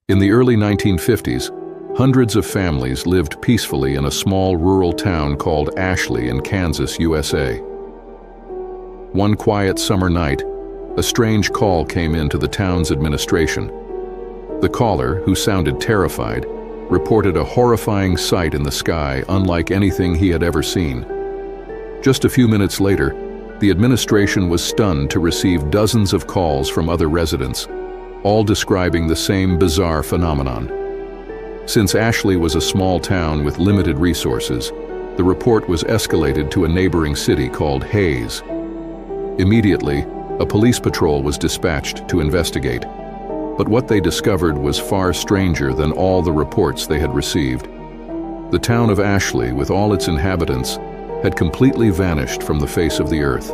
In the early 1950s, hundreds of families lived peacefully in a small rural town called Ashley in Kansas, USA. One quiet summer night, a strange call came into the town's administration. The caller, who sounded terrified, reported a horrifying sight in the sky unlike anything he had ever seen. Just a few minutes later, the administration was stunned to receive dozens of calls from other residents, all describing the same bizarre phenomenon. Since Ashley was a small town with limited resources, the report was escalated to a neighboring city called Hays. Immediately, a police patrol was dispatched to investigate. But what they discovered was far stranger than all the reports they had received. The town of Ashley, with all its inhabitants, had completely vanished from the face of the earth.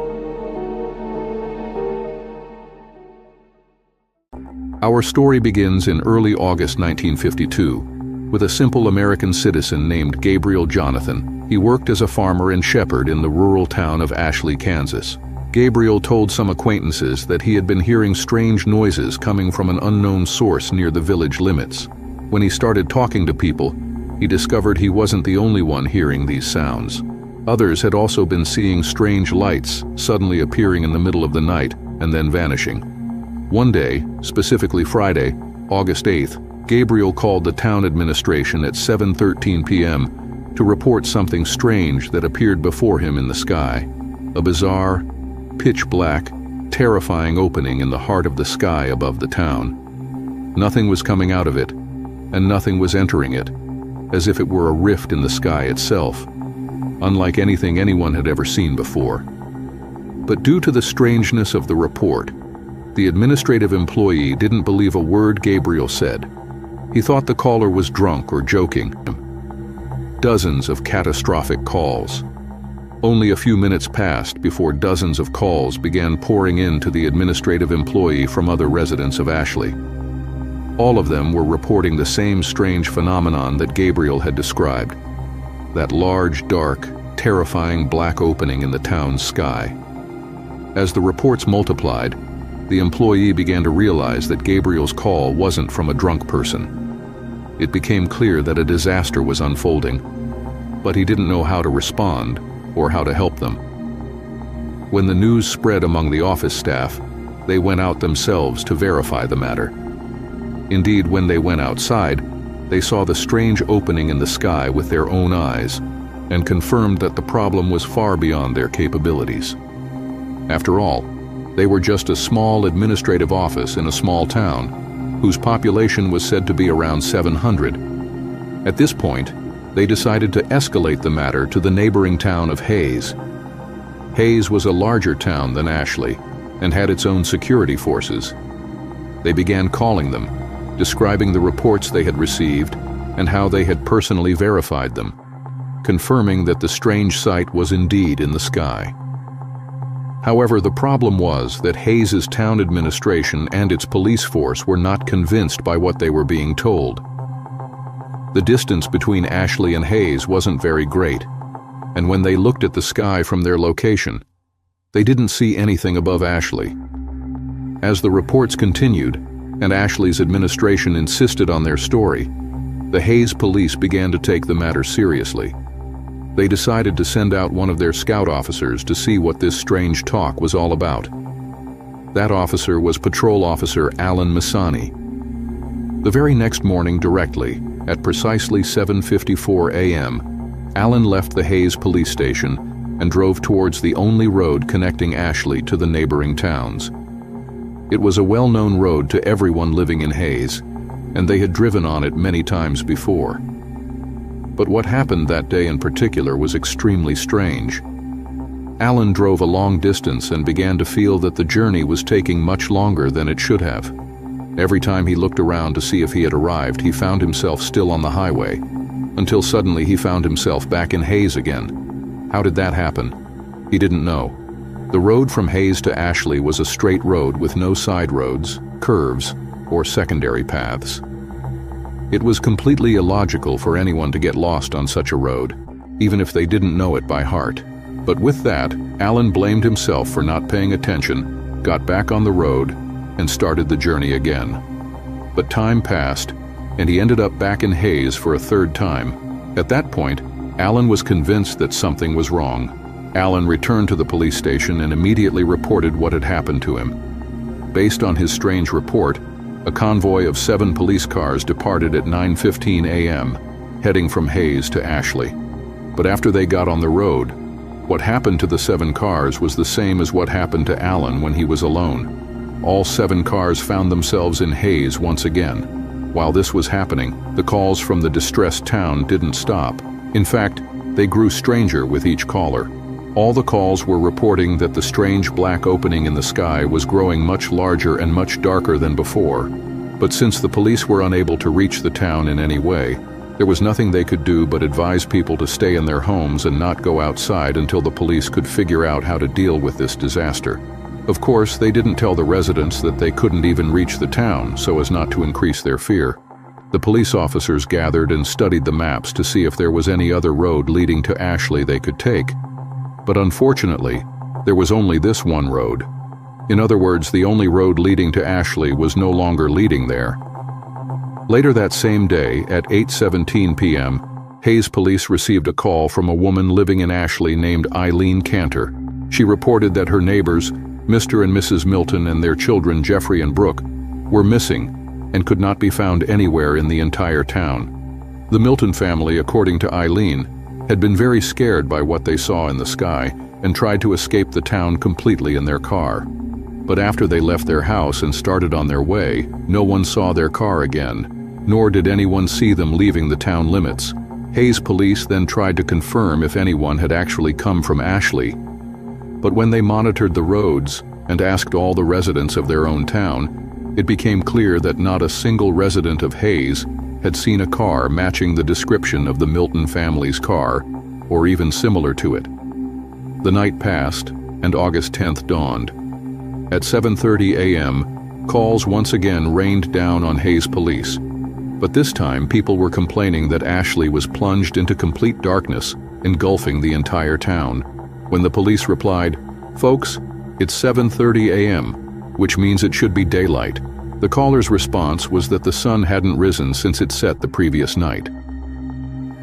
Our story begins in early August 1952 with a simple American citizen named Gabriel Jonathan. He worked as a farmer and shepherd in the rural town of Ashley, Kansas. Gabriel told some acquaintances that he had been hearing strange noises coming from an unknown source near the village limits. When he started talking to people, he discovered he wasn't the only one hearing these sounds. Others had also been seeing strange lights suddenly appearing in the middle of the night and then vanishing. One day, specifically Friday, August 8th, Gabriel called the town administration at 7:13 p.m. to report something strange that appeared before him in the sky. A bizarre, pitch-black, terrifying opening in the heart of the sky above the town. Nothing was coming out of it, and nothing was entering it, as if it were a rift in the sky itself, unlike anything anyone had ever seen before. But due to the strangeness of the report, the administrative employee didn't believe a word Gabriel said. He thought the caller was drunk or joking. Dozens of catastrophic calls. Only a few minutes passed before dozens of calls began pouring in to the administrative employee from other residents of Ashley. All of them were reporting the same strange phenomenon that Gabriel had described. That large, dark, terrifying black opening in the town's sky. As the reports multiplied, the employee began to realize that Gabriel's call wasn't from a drunk person. It became clear that a disaster was unfolding, but he didn't know how to respond or how to help them. When the news spread among the office staff, they went out themselves to verify the matter. Indeed, when they went outside, they saw the strange opening in the sky with their own eyes and confirmed that the problem was far beyond their capabilities. After all, they were just a small administrative office in a small town, whose population was said to be around 700. At this point, they decided to escalate the matter to the neighboring town of Hays. Hays was a larger town than Ashley and had its own security forces. They began calling them, describing the reports they had received and how they had personally verified them, confirming that the strange sight was indeed in the sky. However, the problem was that Hays's town administration and its police force were not convinced by what they were being told. The distance between Ashley and Hays wasn't very great, and when they looked at the sky from their location, they didn't see anything above Ashley. As the reports continued, and Ashley's administration insisted on their story, the Hays police began to take the matter seriously. They decided to send out one of their scout officers to see what this strange talk was all about. That officer was Patrol Officer Alan Masani. The very next morning directly, at precisely 7:54 a.m., Alan left the Hays police station and drove towards the only road connecting Ashley to the neighboring towns. It was a well-known road to everyone living in Hays, and they had driven on it many times before. But what happened that day in particular was extremely strange. Alan drove a long distance and began to feel that the journey was taking much longer than it should have. Every time he looked around to see if he had arrived, he found himself still on the highway, until suddenly he found himself back in Hays again. How did that happen? He didn't know. The road from Hays to Ashley was a straight road with no side roads, curves, or secondary paths. It was completely illogical for anyone to get lost on such a road, even if they didn't know it by heart. But with that, Alan blamed himself for not paying attention, got back on the road, and started the journey again. But time passed, and he ended up back in Hayes for a third time. At that point, Alan was convinced that something was wrong. Alan returned to the police station and immediately reported what had happened to him. Based on his strange report, a convoy of 7 police cars departed at 9:15 a.m., heading from Hayes to Ashley. But after they got on the road, what happened to the 7 cars was the same as what happened to Alan when he was alone. All 7 cars found themselves in Hayes once again. While this was happening, the calls from the distressed town didn't stop. In fact, they grew stranger with each caller. All the calls were reporting that the strange black opening in the sky was growing much larger and much darker than before. But since the police were unable to reach the town in any way, there was nothing they could do but advise people to stay in their homes and not go outside until the police could figure out how to deal with this disaster. Of course, they didn't tell the residents that they couldn't even reach the town so as not to increase their fear. The police officers gathered and studied the maps to see if there was any other road leading to Ashley they could take. But unfortunately, there was only this one road. In other words, the only road leading to Ashley was no longer leading there. Later that same day, at 8:17 p.m., Hayes police received a call from a woman living in Ashley named Eileen Cantor. She reported that her neighbors, Mr. and Mrs. Milton and their children Jeffrey and Brooke, were missing and could not be found anywhere in the entire town. The Milton family, according to Eileen, had been very scared by what they saw in the sky and tried to escape the town completely in their car. But after they left their house and started on their way, no one saw their car again, nor did anyone see them leaving the town limits. Hayes police then tried to confirm if anyone had actually come from Ashley. But when they monitored the roads and asked all the residents of their own town, it became clear that not a single resident of Hayes had seen a car matching the description of the Milton family's car, or even similar to it. The night passed, and August 10th dawned. At 7:30 a.m., calls once again rained down on Hayes police. But this time, people were complaining that Ashley was plunged into complete darkness, engulfing the entire town. When the police replied, "Folks, it's 7:30 a.m., which means it should be daylight," the caller's response was that the sun hadn't risen since it set the previous night.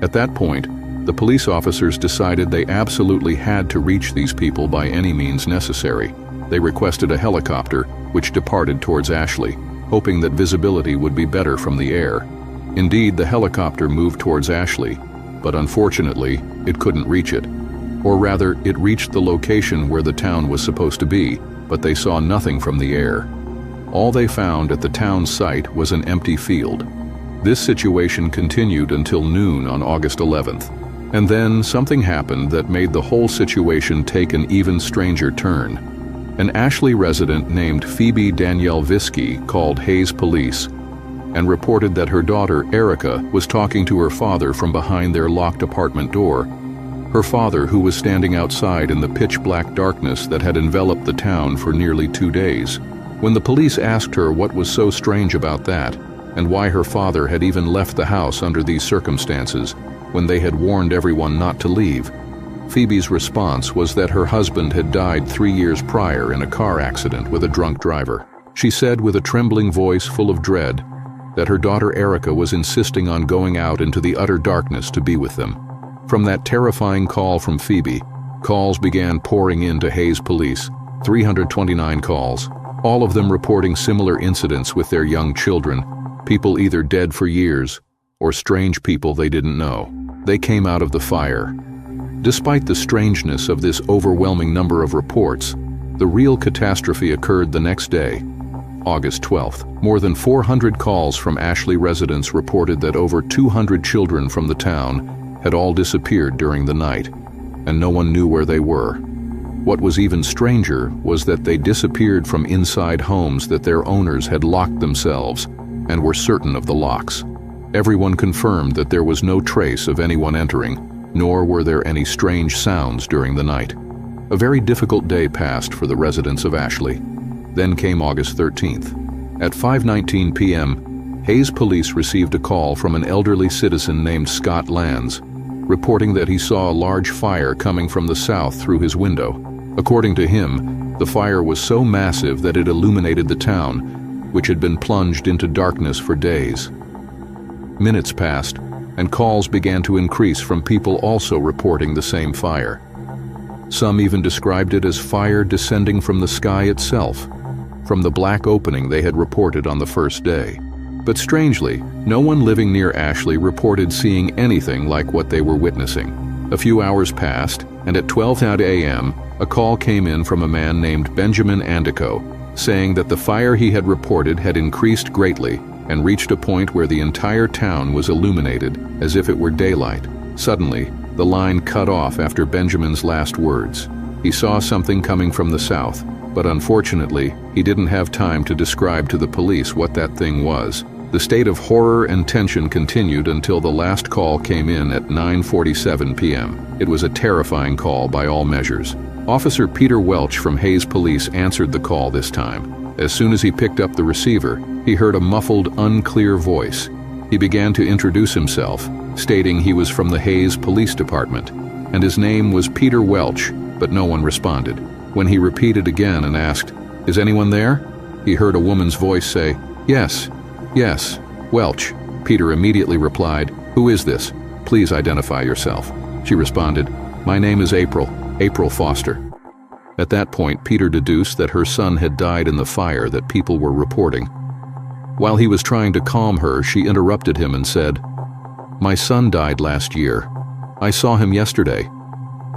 At that point, the police officers decided they absolutely had to reach these people by any means necessary. They requested a helicopter, which departed towards Ashley, hoping that visibility would be better from the air. Indeed, the helicopter moved towards Ashley, but unfortunately, it couldn't reach it. Or rather, it reached the location where the town was supposed to be, but they saw nothing from the air. All they found at the town site was an empty field. This situation continued until noon on August 11th. And then something happened that made the whole situation take an even stranger turn. An Ashley resident named Phoebe Danielle Visky called Hayes police and reported that her daughter, Erica, was talking to her father from behind their locked apartment door. Her father, who was standing outside in the pitch-black darkness that had enveloped the town for nearly 2 days. When the police asked her what was so strange about that, and why her father had even left the house under these circumstances, when they had warned everyone not to leave, Phoebe's response was that her husband had died 3 years prior in a car accident with a drunk driver. She said with a trembling voice full of dread that her daughter Erica was insisting on going out into the utter darkness to be with them. From that terrifying call from Phoebe, calls began pouring into Hayes police, 329 calls, all of them reporting similar incidents with their young children, people either dead for years or strange people they didn't know. They came out of the fire. Despite the strangeness of this overwhelming number of reports, the real catastrophe occurred the next day, August 12th. More than 400 calls from Ashley residents reported that over 200 children from the town had all disappeared during the night, and no one knew where they were. What was even stranger was that they disappeared from inside homes that their owners had locked themselves and were certain of the locks. Everyone confirmed that there was no trace of anyone entering, nor were there any strange sounds during the night. A very difficult day passed for the residents of Ashley. Then came August 13th. At 5:19 p.m., Hayes police received a call from an elderly citizen named Scott Lands, reporting that he saw a large fire coming from the south through his window. According to him, the fire was so massive that it illuminated the town, which had been plunged into darkness for days. Minutes passed, and calls began to increase from people also reporting the same fire. Some even described it as fire descending from the sky itself, from the black opening they had reported on the first day. But strangely, no one living near Ashley reported seeing anything like what they were witnessing. A few hours passed, and at 12:00 a.m., a call came in from a man named Benjamin Andico, saying that the fire he had reported had increased greatly and reached a point where the entire town was illuminated as if it were daylight. Suddenly, the line cut off after Benjamin's last words. He saw something coming from the south, but unfortunately, he didn't have time to describe to the police what that thing was. The state of horror and tension continued until the last call came in at 9:47 p.m. It was a terrifying call by all measures. Officer Peter Welch from Hayes Police answered the call this time. As soon as he picked up the receiver, he heard a muffled, unclear voice. He began to introduce himself, stating he was from the Hayes Police Department, and his name was Peter Welch, but no one responded. When he repeated again and asked, "Is anyone there?" he heard a woman's voice say, Yes, Welch." Peter immediately replied, "Who is this? Please identify yourself." She responded, "My name is April Foster." At that point, Peter deduced that her son had died in the fire that people were reporting. While he was trying to calm her, she interrupted him and said, "My son died last year. I saw him yesterday.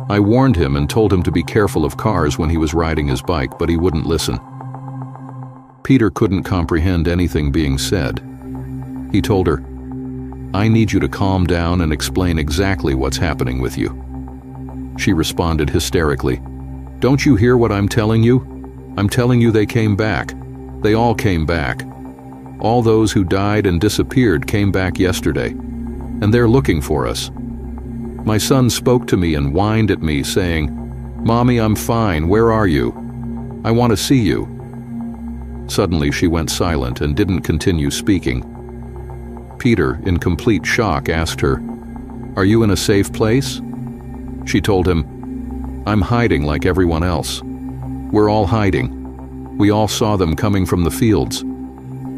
I warned him and told him to be careful of cars when he was riding his bike, but he wouldn't listen." Peter couldn't comprehend anything being said. He told her, "I need you to calm down and explain exactly what's happening with you." She responded hysterically, "Don't you hear what I'm telling you? I'm telling you they came back. They all came back. All those who died and disappeared came back yesterday, and they're looking for us. My son spoke to me and whined at me saying, 'Mommy, I'm fine, where are you? I want to see you.'" Suddenly she went silent and didn't continue speaking. Peter, in complete shock, asked her, "Are you in a safe place?" She told him, "I'm hiding like everyone else. We're all hiding. We all saw them coming from the fields.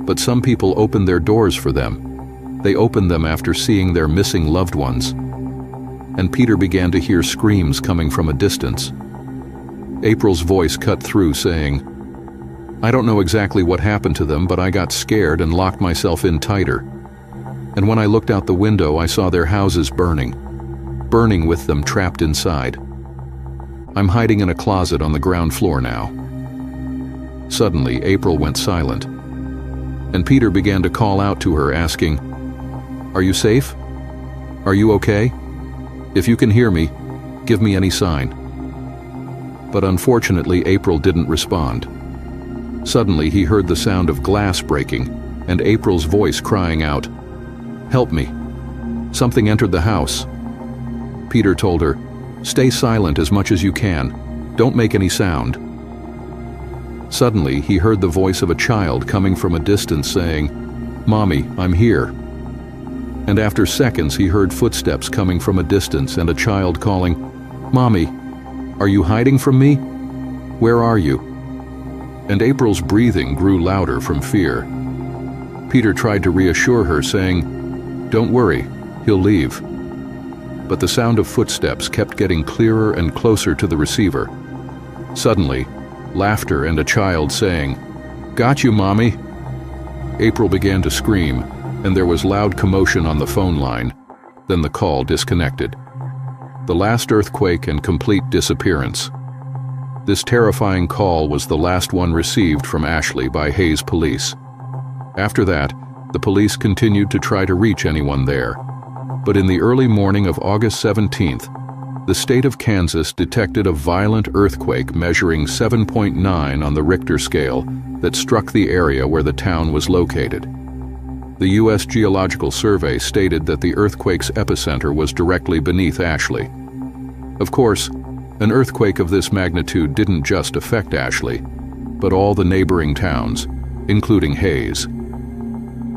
But some people opened their doors for them. They opened them after seeing their missing loved ones." And Peter began to hear screams coming from a distance. April's voice cut through, saying, "I don't know exactly what happened to them, but I got scared and locked myself in tighter. And when I looked out the window, I saw their houses burning with them trapped inside. I'm hiding in a closet on the ground floor now." Suddenly, April went silent, and Peter began to call out to her, asking, "Are you safe? Are you okay? If you can hear me, give me any sign." But unfortunately, April didn't respond. Suddenly, he heard the sound of glass breaking and April's voice crying out, "Help me. Something entered the house." Peter told her, "Stay silent as much as you can. Don't make any sound." Suddenly, he heard the voice of a child coming from a distance saying, "Mommy, I'm here." And after seconds, he heard footsteps coming from a distance and a child calling, "Mommy, are you hiding from me? Where are you?" And April's breathing grew louder from fear. Peter tried to reassure her, saying, "Don't worry, he'll leave." But the sound of footsteps kept getting clearer and closer to the receiver. Suddenly, laughter and a child saying, "Got you, Mommy." April began to scream, and there was loud commotion on the phone line. Then the call disconnected. The last earthquake and complete disappearance. This terrifying call was the last one received from Ashley by Hayes Police. After that, the police continued to try to reach anyone there. But in the early morning of August 17th, the state of Kansas detected a violent earthquake measuring 7.9 on the Richter scale that struck the area where the town was located. The U.S. Geological Survey stated that the earthquake's epicenter was directly beneath Ashley. Of course, an earthquake of this magnitude didn't just affect Ashley, but all the neighboring towns, including Hayes.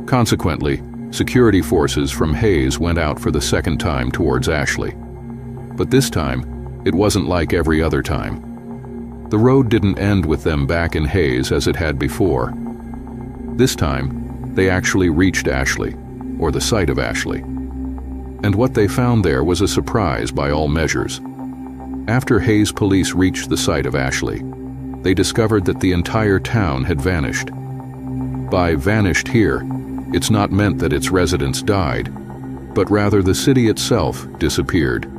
Consequently, security forces from Hayes went out for the second time towards Ashley. But this time, it wasn't like every other time. The road didn't end with them back in Hayes as it had before. This time, they actually reached Ashley, or the site of Ashley. And what they found there was a surprise by all measures. After Hayes police reached the site of Ashley, they discovered that the entire town had vanished. By vanished here, it's not meant that its residents died, but rather the city itself disappeared.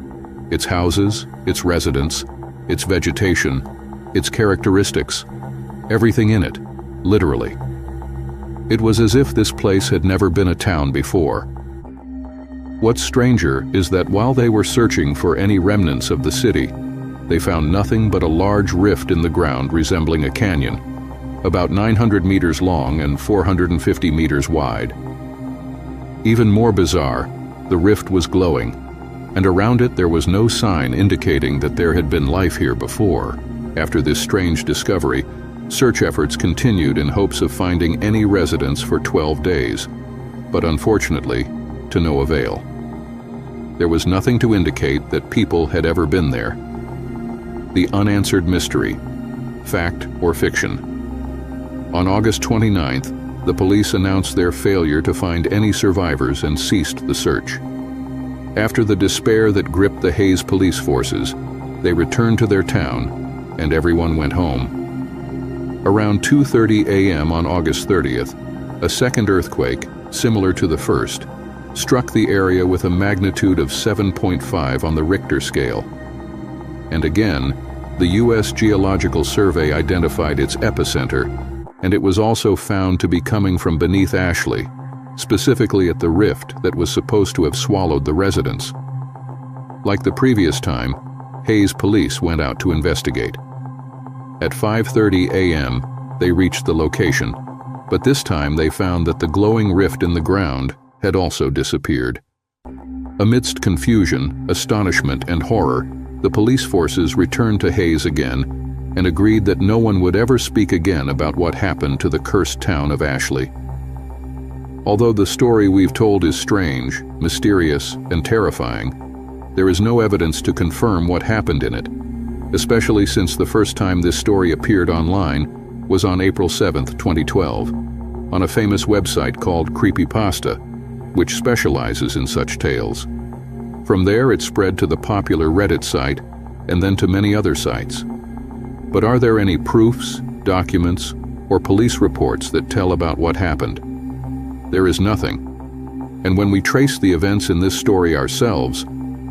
Its houses, its residents, its vegetation, its characteristics, everything in it, literally. It was as if this place had never been a town before. What's stranger is that while they were searching for any remnants of the city, they found nothing but a large rift in the ground resembling a canyon, about 900 meters long and 450 meters wide. Even more bizarre, the rift was glowing, and around it there was no sign indicating that there had been life here before. After this strange discovery, search efforts continued in hopes of finding any residents for 12 days, but unfortunately, to no avail. There was nothing to indicate that people had ever been there. The unanswered mystery, fact or fiction. On August 29th, the police announced their failure to find any survivors and ceased the search. After the despair that gripped the Hayes police forces, they returned to their town, and everyone went home. Around 2:30 a.m. on August 30th, a second earthquake, similar to the first, struck the area with a magnitude of 7.5 on the Richter scale. And again, the U.S. Geological Survey identified its epicenter, and it was also found to be coming from beneath Ashley, specifically at the rift that was supposed to have swallowed the residents. Like the previous time, Hayes police went out to investigate. At 5:30 a.m., they reached the location, but this time they found that the glowing rift in the ground had also disappeared. Amidst confusion, astonishment, and horror, the police forces returned to Hayes again and agreed that no one would ever speak again about what happened to the cursed town of Ashley. Although the story we've told is strange, mysterious, and terrifying, there is no evidence to confirm what happened in it, especially since the first time this story appeared online was on April 7, 2012, on a famous website called Creepypasta, which specializes in such tales. From there it spread to the popular Reddit site and then to many other sites. But are there any proofs, documents, or police reports that tell about what happened? There is nothing. And when we traced the events in this story ourselves,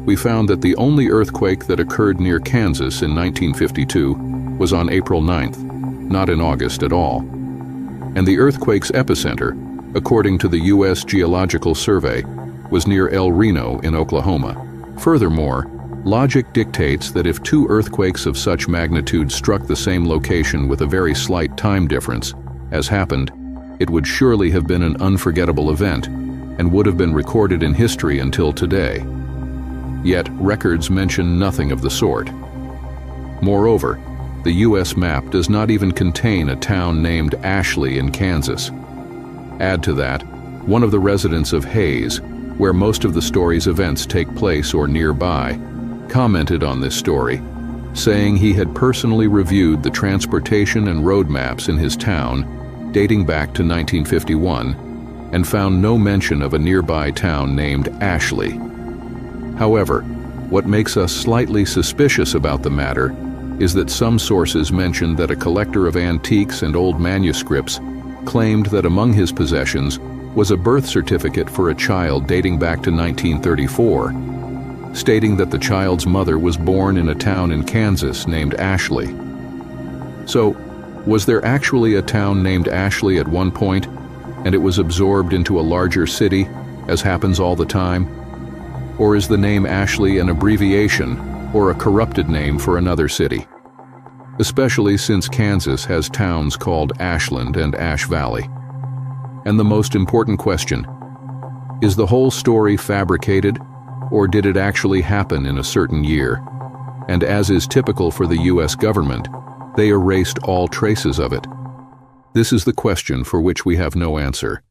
we found that the only earthquake that occurred near Kansas in 1952 was on April 9th, not in August at all. And the earthquake's epicenter, according to the U.S. Geological Survey, was near El Reno in Oklahoma. Furthermore, logic dictates that if two earthquakes of such magnitude struck the same location with a very slight time difference, as happened, it would surely have been an unforgettable event and would have been recorded in history until today. Yet records mention nothing of the sort. Moreover, the U.S. map does not even contain a town named Ashley in Kansas. Add to that, one of the residents of Hayes, where most of the story's events take place or nearby, commented on this story, saying he had personally reviewed the transportation and road maps in his town dating back to 1951 and found no mention of a nearby town named Ashley. However, what makes us slightly suspicious about the matter is that some sources mentioned that a collector of antiques and old manuscripts claimed that among his possessions was a birth certificate for a child dating back to 1934, stating that the child's mother was born in a town in Kansas named Ashley. So, was there actually a town named Ashley at one point, and it was absorbed into a larger city, as happens all the time? Or is the name Ashley an abbreviation or a corrupted name for another city? Especially since Kansas has towns called Ashland and Ash Valley. And the most important question, is the whole story fabricated, or did it actually happen in a certain year? And as is typical for the U.S. government, they erased all traces of it. This is the question for which we have no answer.